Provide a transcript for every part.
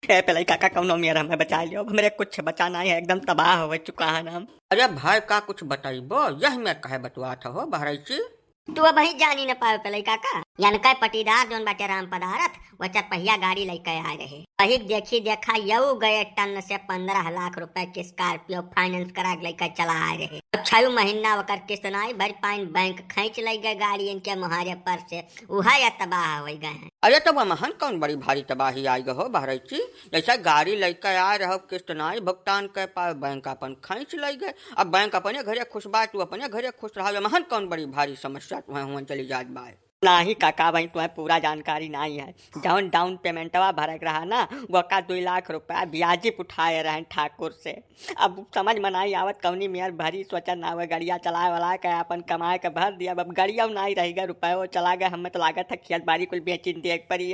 ए पहले काका कौनो मेरा हमें बचा लियो, हमरे कुछ बचाना है, एकदम तबाह हो चुका है नाम। अरे भाई का कुछ बताइबो, यह मैं कहे बतवा था हो बहरची। तू अब वही जानी न पावे पहले काका, यान कई पटीदार जोन बाटे राम पदारथ वो चरपहिया गाड़ी लेके आए रहे। वही देखी देखा यू गए टन से 15 लाख रुपए की स्कॉर्पियो फाइनेंस करा लेकर चला आए रहे। 6 महीना वकर किस्त नाई भर पाइन, बैंक खींच ले गए गाड़ी इनके मुहारे पर से, उहा या तबाह हो गए हैं। अरे तो महन कौन बड़ी भारी तबाही आई हो बहरची। जैसा गाड़ी लेकर आ रहो, किस्त नाई भुगतान कर पाए, बैंक अपन खींच ले गए। अब बैंक अपने घरे खुश बा, तू अपने घरे खुश रहा, महन कौन बड़ी भारी समस्या तुम्हें हुआ चली जात बा। नहीं काका भाई तुम्हें पूरा जानकारी नहीं है। जौन डाउन पेमेंटवा भरक रहा ना वो का 2 लाख रुपया ब्याजी उठाए रहे ठाकुर से। अब समझ में नहीं आवत कौनी मेयर भरी सोचा ना वो गड़िया चलाए वाला के अपन कमाए के भर दिया। अब गड़िया नहीं रहेगा, रुपये वो चला गए, हमें तो लागत है खेत बाड़ी कुल बेचिन देख पड़ी।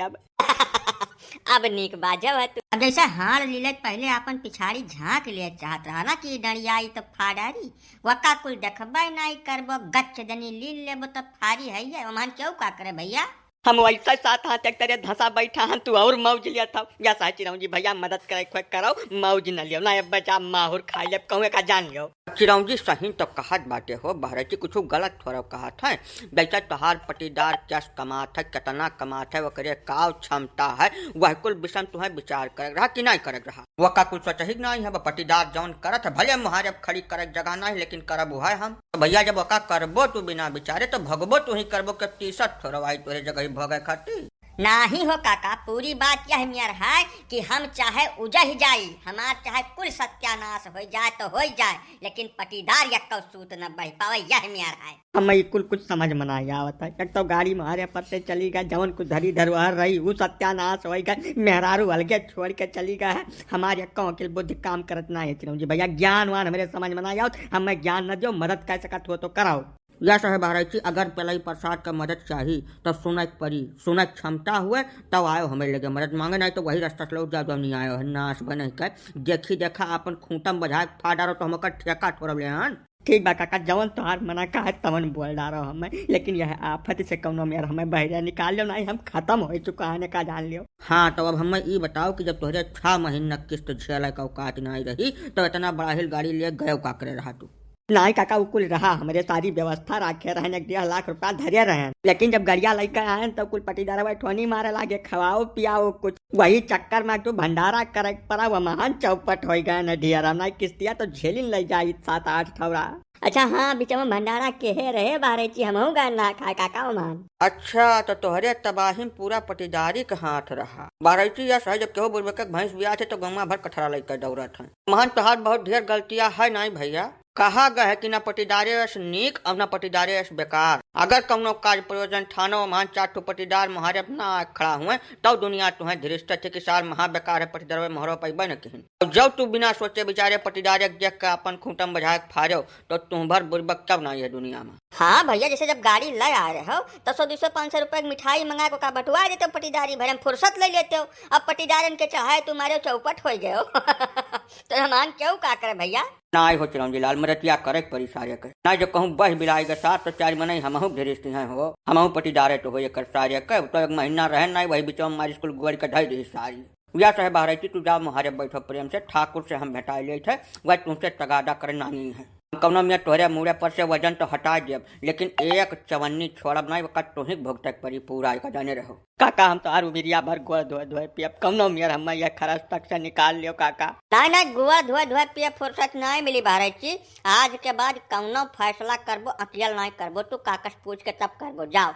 अब नीक बाजब है तू। अब जैसा हार लीलत पहले अपन पिछाड़ी झांक ले चाहत रहा ना कि डरियाई तो फाड़ारी, वका कुल देखबे नहीं करबो, गच्छ दनी लील लेबो तो फारी है ओमान क्यों का करे भैया। हम वैसा साथ हाथ एक तरह धंसा बैठा हम, तू और मौज लिया था। या साची रहूं जी भैया मदद करे खोक करो, मौज न लियो ना, अब बचा माहुर खा ले कहूँ का जान लियो। चिरौं जी सही तो कहत बाटे हो बहरची, कुछ गलत थोड़ा कहत है। जैसा तोहार पटीदार क्या कमात है, कितना कमात है, वकरे का क्षमता है, वह कुल विषम तुम्हें विचार कर रहा कि नहीं कर रहा। वह का कुल सोच ही नहीं है। पटीदार जौन करत है भले मुहारे खड़ी करे जगह नहीं, लेकिन करब है हम तो भैया। जब वका करबो तू बिना विचारे तो भगबो तू ही करबो के 30 थोड़ा भाई तोरे जगह भगे खाती नहीं हो काका। पूरी बात यह मेयर है कि हम चाहे उजह जाई, हमार चाहे कुल सत्यानाश हो जाए तो हो जाए, लेकिन पटीदार यक्का सूत न बह पावे, यह मेयर है। हमें कुछ समझ में नहीं आवता। एक तो गाड़ी मारे पर से चली गई, जवन कुछ धरी धरवार रही वो सत्यानाश हो गए, मेहरारू हल्के छोड़ के चली गए है। हमारे अक्का बुद्धि काम करत ना है चिरौं जी भैया, ज्ञान वान हमारे समझ में नहीं आवत। हमें ज्ञान न दो, मदद कर सकत हो तो कराओ। या साहेब बहरची, अगर पलाई प्रसाद का मदद चाहिए तब सुनक परी, सुनक क्षमता हुए तब आयो हमें लगे मदद मांगे, नहीं तो वही रास्ता से लौट जाओ जब नहीं आयो है। नाश बने कर देखी देखा अपन खूंटम बजा फाड़ डालो तो हम ठेका छोड़ ले हन। ठीक बा काका, जवन तोहार मना का है तवन बोल डालो हमें, लेकिन यह आफत से कौनो मेयर हमें बहरिया निकाल लो नहीं, हम खत्म हो चुका है का जान लियो। हाँ तो अब हमें ये बताओ कि जब तुहरे 6 महीना किस्त झेल का औकात नहीं रही तो इतना बड़ा हिल गाड़ी लिए गए का करे रहा तू। नहीं काका वो कुल रहा, हमारे सारी व्यवस्था रखे रहे, 1.5 लाख रुपया धरे रहे, लेकिन जब गरिया लेकर आए तो कुल पटीदार ठोनी मारे लागे, खवाओ पियाओ कुछ, वही चक्कर में तो भंडारा करे पड़ा, वह महान चौपट हो गए न ढियरा ना किस्तिया तो झेलिन ले जाई 7-8 ठौरा। अच्छा हाँ बीच में भंडारा के रहे बारेची हम ना खाए काका मान। अच्छा तो तोहरे तबाही पूरा पटीदारी का हाथ रहा बारची। या सही जब केहू बुढ़बक भैंस बिया थे तो गंगा भर कठरा लेकर दौड़त है। महान तोहार बहुत ढेर गलतियां है नहीं भैया। कहा गए कि न पटीदारे नीक और न पटीदारे बेकार। अगर कौनो कार्य प्रयोजन थानो महान 4 पटीदार मुहारे अपना खड़ा हुए तो दुनिया तुम्हें धीरस्त थे कि सार महा बेकार है पटीदार मोहरो पैबे न कहीं। जब तू बिना सोचे बिचारे पटीदार देख के अपन खूंटम बजा फाड़ो तो तुम भर बुर्बक कब नहीं है दुनिया में। हाँ भैया, जैसे जब गाड़ी ले आ रहे हो तो 100-200-500 रुपए की मिठाई मंगा को का बटवा देते हो पटीदारी भर, फुर्सत ले लेते हो। अब पटीदारन के चाहे तुम्हारे चौपट हो गए हो तो हमान क्यों का करे भैया। नाई हो चिरौं जी लाल मरतिया करे परी सारे के ना जो कहूँ बह बिलाई के साथ तो 4 महीने हमहू ढेरिस्ती हैं हो, हमहू पटीदारे तो हो कर सारे के तो 1 महीना रहे नहीं, वही बीच में हमारी स्कूल गोड़ के ढाई रही सारी। या चाहे बहरची तू जाओ मुहारे बैठो प्रेम से, ठाकुर से हम भेटा लिए थे, वह तुमसे तगादा करना नहीं है। कौनो में तोहरे मुड़े पर से वजन तो हटा देब, लेकिन एक चवन्नी छोड़ब नहीं, वक्त तुही भुगतक परी पूरा का जाने रहो। काका हम तो आर उबिरिया भर गोड़ धोए धोए पियब, कौनो मेयर हमें यह खरस तक से निकाल लियो काका। ना गुआ धोए पिए फुर्सत नहीं मिली बारची। आज के बाद कौनो फैसला करबो अकेल नहीं करबो, तू काकस पूछ के तब करबो, जाओ।